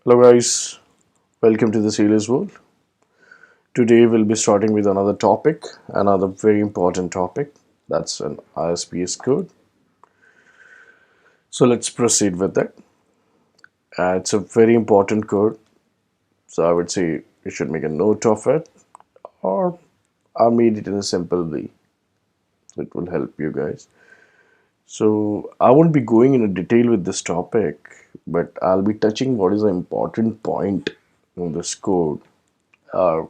Hello guys, welcome to the Sailor's World. Today we'll be starting with another topic, another very important topic. That's an ISPS code. So let's proceed with that. It's a very important code, so I would say you should make a note of it, or I made it in a simple way. So it will help you guys. So I won't be going into detail with this topic, but I'll be touching what is the important point in this code. Uh,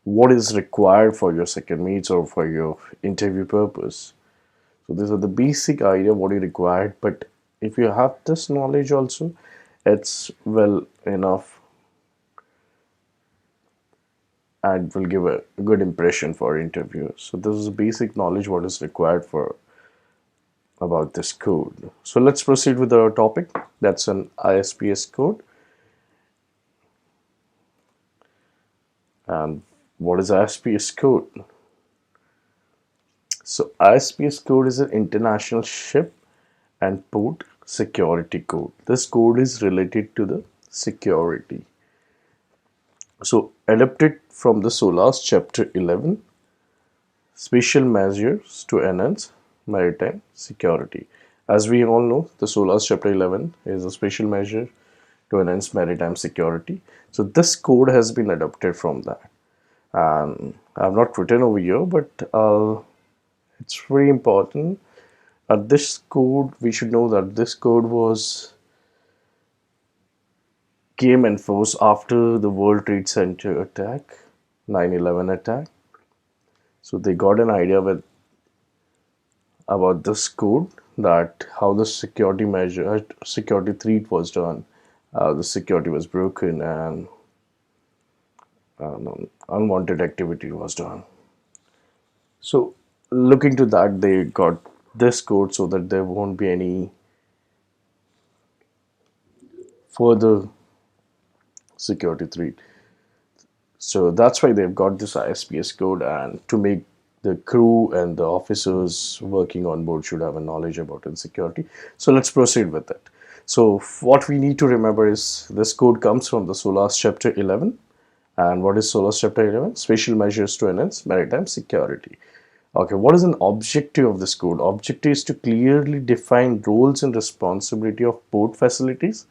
what is required for your second meets or for your interview purpose. So these are the basic idea what you required, but if you have this knowledge also, it's well enough and will give a good impression for interview. So this is basic knowledge what is required for about this code. So let's proceed with our topic. That's an ISPS code. And what is ISPS code? So ISPS code is an international ship and port security code. This code is related to the security. So adapted from the SOLAS chapter 11, special measures to enhance maritime security. As we all know, the SOLAS chapter 11 is a special measure to enhance maritime security. So this code has been adopted from that. And I've not written over here, but it's very important. This code, we should know that this code came in force after the World Trade Center attack, 9/11 attack. So they got an idea about this code, that how the security threat was done, how the security was broken, and unwanted activity was done. So looking to that, they got this code so that there won't be any further security threat. So that's why they've got this ISPS code, and to make the crew and the officers working on board should have a knowledge about insecurity. So let's proceed with it. So what we need to remember is this code comes from the SOLAS chapter 11. And what is SOLAS chapter 11? Special measures to enhance maritime security. Okay, what is an objective of this code? Objective is to clearly define roles and responsibility of port facilities,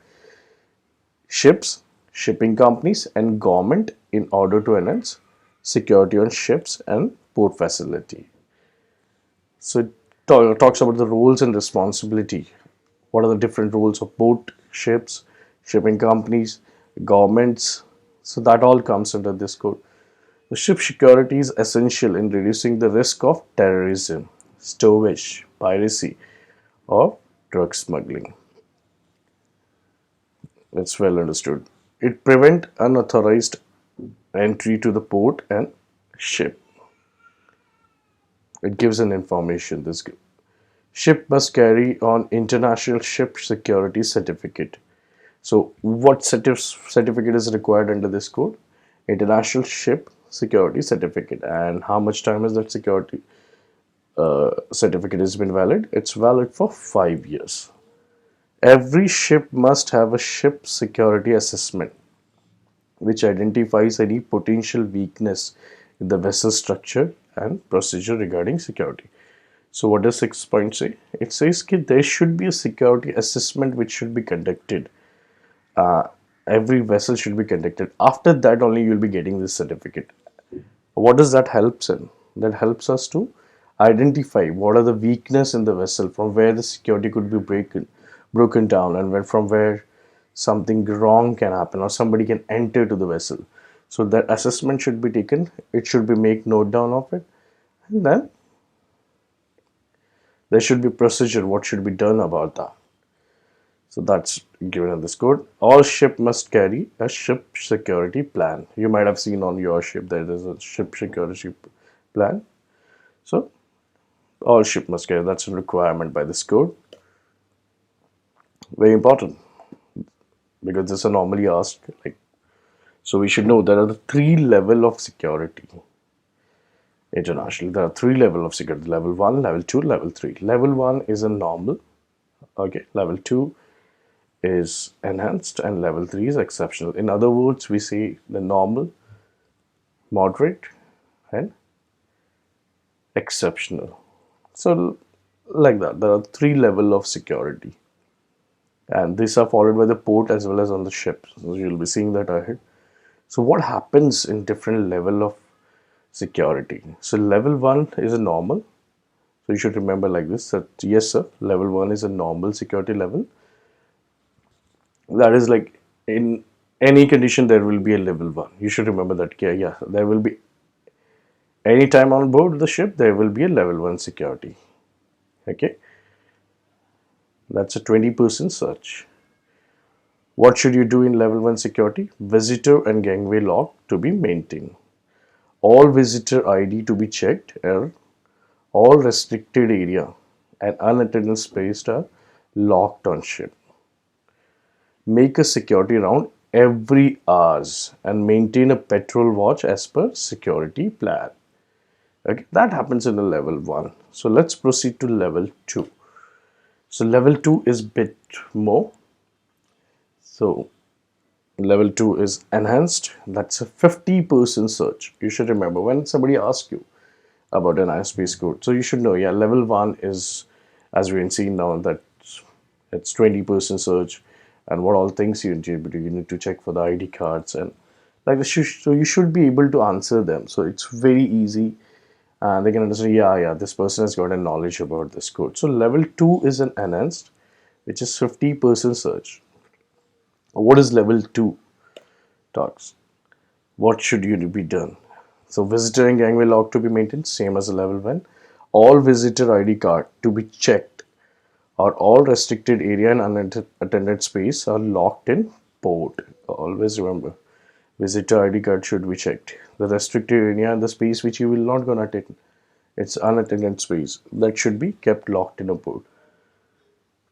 ships, shipping companies, and government in order to enhance security on ships and port facility. So it talks about the roles and responsibility. What are the different roles of port, ships, shipping companies, governments? So that all comes under this code. The ship security is essential in reducing the risk of terrorism, stowage, piracy, or drug smuggling. It's well understood. It prevents unauthorized entry to the port and ship. It gives an information. This ship must carry on international ship security certificate. So what certificate is required under this code? International ship security certificate. And how much time has that security certificate has been valid? It's valid for 5 years. Every ship must have a ship security assessment which identifies any potential weakness in the vessel structure and procedure regarding security. So what does 6 point say? It says that there should be a security assessment which should be conducted. Every vessel should be conducted. After that only you will be getting this certificate. What does that helps in? That helps us to identify what are the weakness in the vessel, from where the security could be broken down, and from where something wrong can happen or somebody can enter to the vessel. So that assessment should be taken. It should be make note down of it, and then there should be procedure what should be done about that. So that's given in this code. All ship must carry a ship security plan. You might have seen on your ship there is a ship security plan. So all ship must carry. That's a requirement by this code. Very important, because this is normally asked. So we should know there are the 3 levels of security. Internationally, there are 3 levels of security: level 1, level 2, level 3. Level 1 is a normal. Okay, level 2 is enhanced and level 3 is exceptional. In other words, we say the normal, moderate, and exceptional. So like that, there are three levels of security, and these are followed by the port as well as on the ship. So you'll be seeing that ahead. So what happens in different level of security? So level 1 is a normal. So you should remember like this, that yes sir, level 1 is a normal security level. That is like in any condition there will be a level 1. You should remember that. Yeah, there will be any time on board the ship there will be a level 1 security. Okay, that's a 20% search. What should you do in level 1 security? Visitor and gangway log to be maintained. All visitor ID to be checked, and all restricted area and unattended space are locked on ship. Make a security round every hours and maintain a patrol watch as per security plan. Okay, that happens in the level 1. So let's proceed to level 2. So level 2 is bit more. So level 2 is enhanced. That's a 50% search. You should remember when somebody asks you about an ISPS code. So you should know, yeah, level 1 is, as we can see now, that it's 20% search, and what all things you need to check for the ID cards and like this. So you should be able to answer them. So it's very easy, and they can understand, yeah, this person has got a knowledge about this code. So level 2 is an enhanced, which is 50% search. What is level 2 talks? What should you be done? So visitor and gangway log to be maintained, same as a level 1. All visitor ID card to be checked, or all restricted area and unattended space are locked in port. Always remember, visitor ID card should be checked. The restricted area and the space which you will not gonna attend, it's unattended space, that should be kept locked in a port.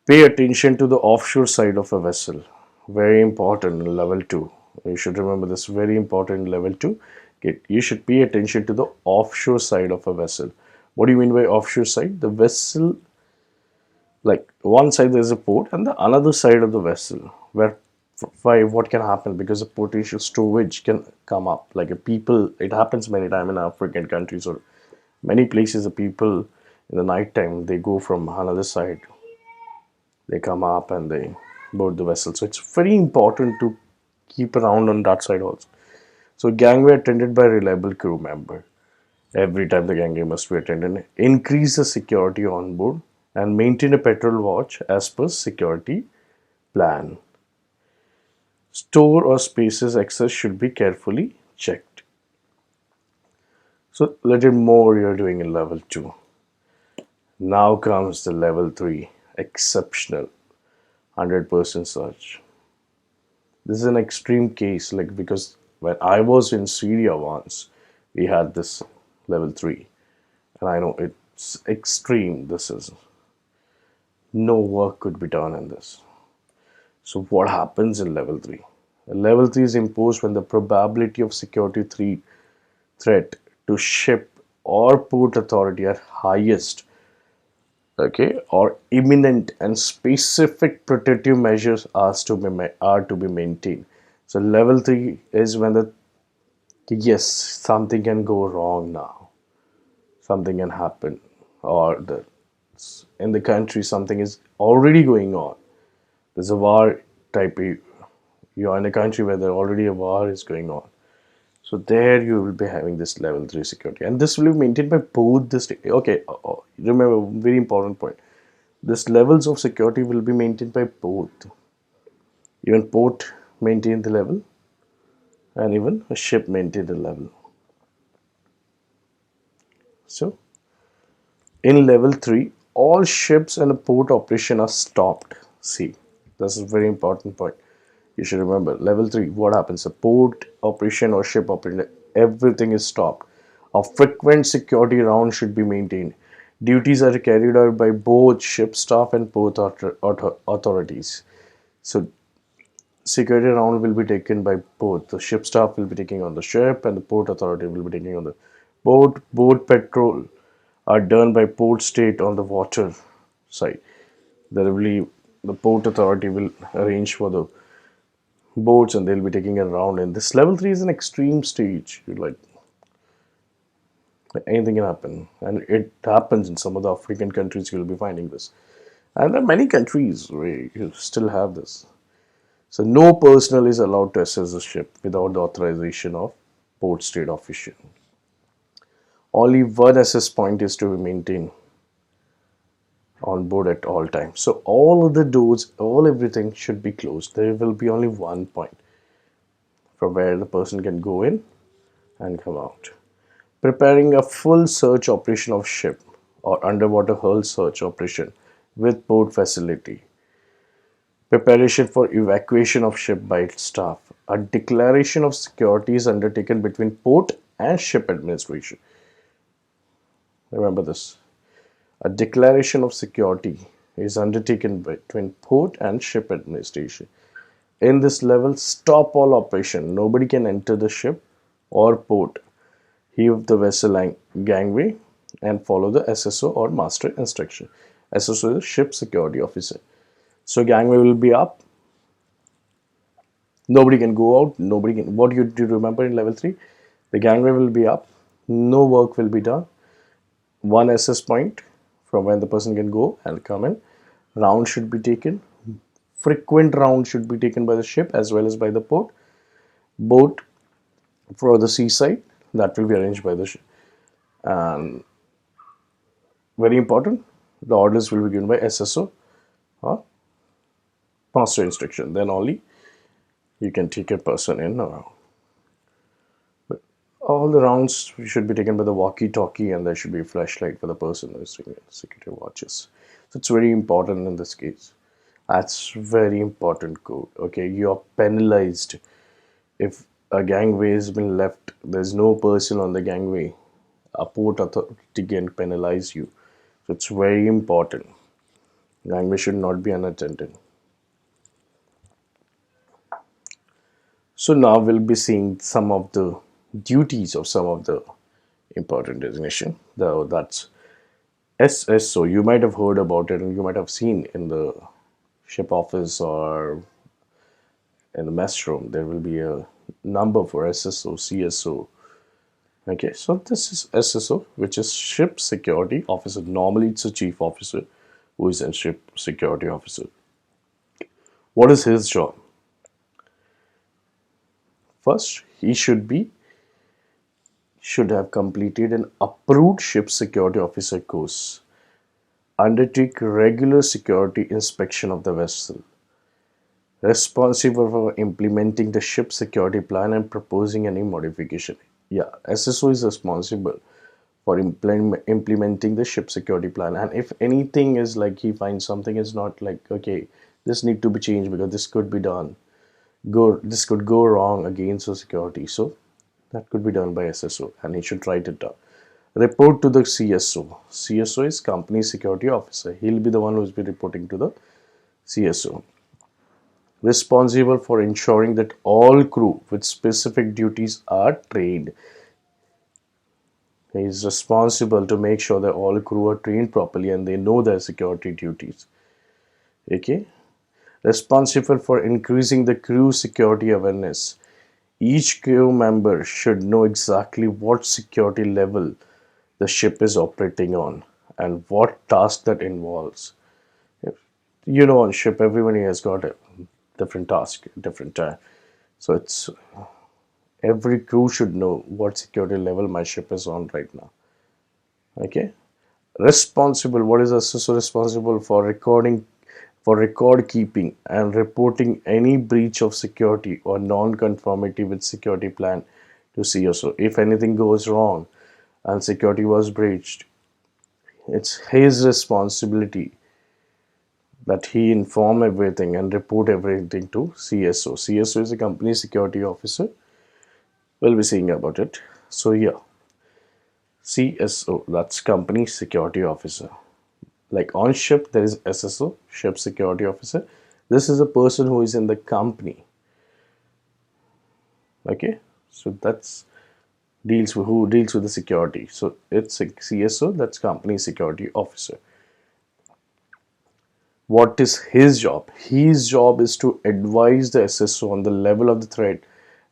Pay attention to the offshore side of a vessel. Very important in level 2. You should remember this, very important in level 2. You should pay attention to the offshore side of a vessel. What do you mean by offshore side? The vessel, like one side there's a port and the another side of the vessel where what can happen, because a potential storage can come up, like a people, it happens many times in African countries or many places. The people in the night time, they go from another side, they come up and they board the vessel. So it's very important to keep around on that side also. So gangway attended by reliable crew member. Every time the gangway must be attended. Increase the security on board and maintain a patrol watch as per security plan. Store or spaces access should be carefully checked. So little more you're doing in level 2. Now comes the level 3, exceptional, 100% search. This is an extreme case, like because when I was in Syria once, we had this level 3, and I know it's extreme. This is, no work could be done in this. So what happens in level 3? Level 3 is imposed when the probability of security threat to ship or port authority are highest, okay, or imminent, and specific protective measures are to be maintained. So level 3 is when the, yes, something can go wrong now, something can happen, or in the country something is already going on. There's a war type. You're in a country where there already a war is going on. So there you will be having this level 3 security, and this will be maintained by both the state. Okay, remember, very important point. This levels of security will be maintained by both. Even port maintain the level, and even a ship maintain the level. So in level 3, all ships and a port operation are stopped. See, this is a very important point. You should remember, level 3, what happens? A port operation or ship operation, everything is stopped. A frequent security round should be maintained. Duties are carried out by both ship staff and port authorities. So security round will be taken by both. The ship staff will be taking on the ship, and the port authority will be taking on the boat. Boat patrol are done by port state on the water side. There will be the port authority will arrange for the boats and they'll be taking it around. And this level 3 is an extreme stage. Like anything can happen, and it happens in some of the African countries. You'll be finding this, and there are many countries where you still have this. So no personnel is allowed to assess a ship without the authorization of port state official. Only one access point is to be maintained on board at all times. So all of the doors, all everything should be closed. There will be only one point from where the person can go in and come out. Preparing a full search operation of ship or underwater hull search operation with port facility. Preparation for evacuation of ship by its staff. A declaration of security is undertaken between port and ship administration. Remember this. A declaration of security is undertaken between port and ship administration. In this level, stop all operation. Nobody can enter the ship or port. Heave the vessel gangway and follow the SSO or master instruction. SSO is ship security officer. So gangway will be up. Nobody can go out. Nobody can. What you do remember in level 3? The gangway will be up. No work will be done. One SS point from when the person can go and come in. Round should be taken. Frequent round should be taken by the ship as well as by the port. Boat for the seaside, that will be arranged by the ship. And very important, the orders will be given by SSO or master instruction. Then only you can take a person in or out. But all the rounds should be taken by the walkie-talkie, and there should be a flashlight for the person who is doing security watches. So it's very important in this case. That's very important code. Okay, you are penalized if a gangway has been left. There's no person on the gangway. A port authority can penalize you. So it's very important. Gangway should not be unattended. So now we'll be seeing some of the duties of some of the important designation. That's SSO. You might have heard about it and you might have seen in the ship office or in the mess room. There will be a number for SSO, CSO. Okay, so this is SSO, which is Ship Security Officer. Normally it's a chief officer who is a ship security officer. What is his job? First, he should have completed an approved ship security officer course, undertake regular security inspection of the vessel, responsible for implementing the ship security plan and proposing any modification. Yeah, SSO is responsible for implementing the ship security plan, and if anything is like he finds something is not like, okay, this need to be changed because this could be done, this could go wrong against the security, so that could be done by SSO and he should write it down. Report to the CSO. CSO is company security officer. He'll be the one who's be reporting to the CSO. Responsible for ensuring that all crew with specific duties are trained. He is responsible to make sure that all crew are trained properly and they know their security duties. Okay. Responsible for increasing the crew security awareness. Each crew member should know exactly what security level the ship is operating on and what task that involves. You know, on ship everybody has got a different task, different time. So it's every crew should know what security level my ship is on right now. Okay. Responsible, what is SSO responsible for? Record keeping and reporting any breach of security or non-conformity with security plan to CSO. If anything goes wrong and security was breached, it's his responsibility that he inform everything and report everything to CSO. CSO is a company security officer. We'll be seeing about it. So yeah, CSO, that's company security officer. Like on ship, there is SSO, ship security officer. This is a person who is in the company. Okay, so that's who deals with the security. So it's a CSO, that's company security officer. what is his job? His job is to advise the SSO on the level of the threat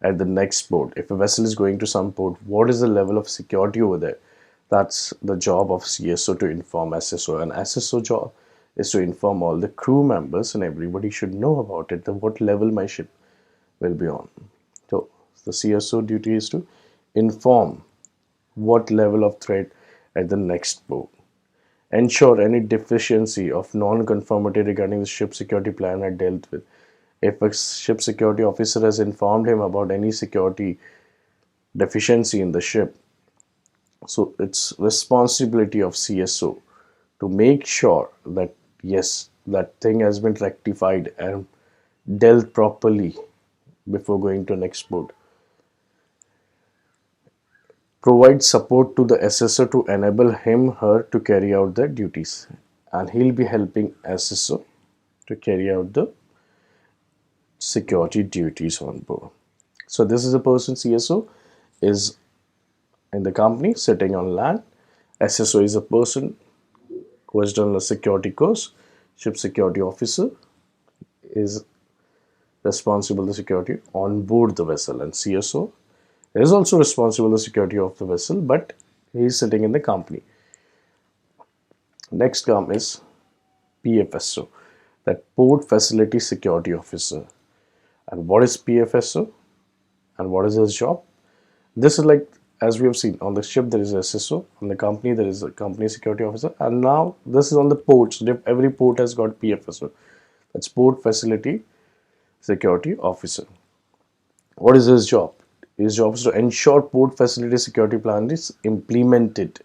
at the next port. If a vessel is going to some port, what is the level of security over there? That's the job of CSO, to inform SSO. And SSO job is to inform all the crew members, and everybody should know about it, what level my ship will be on. So the CSO duty is to inform what level of threat at the next port. Ensure any deficiency of non-conformity regarding the ship security plan are dealt with. If a ship security officer has informed him about any security deficiency in the ship, so it's responsibility of CSO to make sure that yes, that thing has been rectified and dealt properly before going to next port. Provide support to the SSO to enable him/her to carry out their duties, and he'll be helping SSO to carry out the security duties on board. So this is a person. CSO is in the company sitting on land. SSO is a person who has done a security course. Ship security officer is responsible for the security on board the vessel, and CSO is also responsible for the security of the vessel, but he is sitting in the company. Next term is PFSO, that Port Facility Security Officer. And what is PFSO and what is his job? This is like, as we have seen, on the ship there is SSO, on the company there is a company security officer, and now this is on the ports. Every port has got PFSO, that's Port Facility Security Officer. What is his job? His job is to ensure port facility security plan is implemented.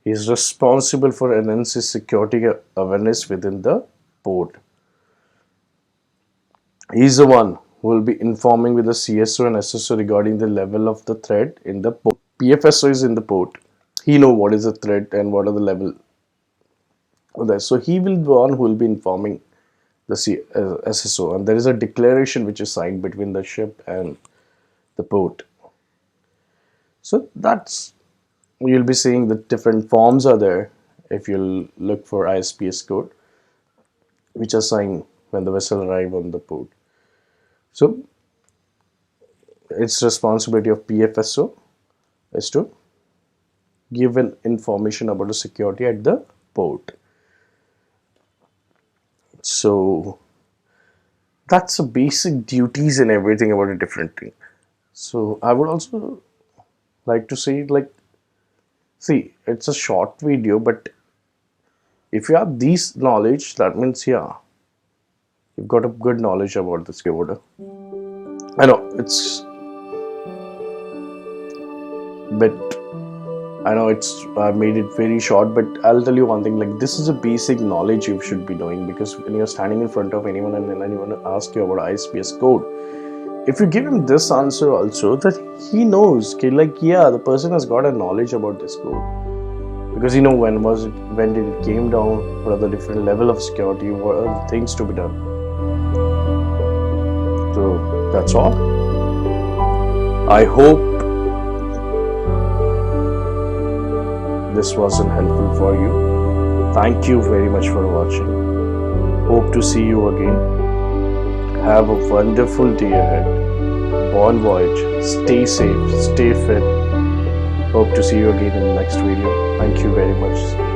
He is responsible for enhancing security awareness within the port. He is the one who will be informing with the CSO and SSO regarding the level of the threat in the port. PFSO is in the port. He knows what is the threat and what are the level of that. So he will be the one who will be informing the SSO, and there is a declaration which is signed between the ship and the port. So that's, you'll be seeing the different forms are there if you'll look for ISPS code, which are signed when the vessel arrives on the port. So it's responsibility of PFSO is to give an information about the security at the port. So that's the basic duties and everything about a different thing. So I would also like to say, like, see, it's a short video, but if you have these knowledge, that means, yeah, you've got a good knowledge about this order. I know it's I've made it very short, but I'll tell you one thing, like, this is a basic knowledge you should be knowing, because when you're standing in front of anyone and then anyone asks you about ISPS code, if you give him this answer also, that he knows, okay, like, yeah, the person has got a knowledge about this code, because you know when did it came down, what are the different level of security, what are the things to be done. So that's all. I hope this wasn't helpful for you. Thank you very much for watching. Hope to see you again. Have a wonderful day ahead. Bon voyage. Stay safe. Stay fit. Hope to see you again in the next video. Thank you very much.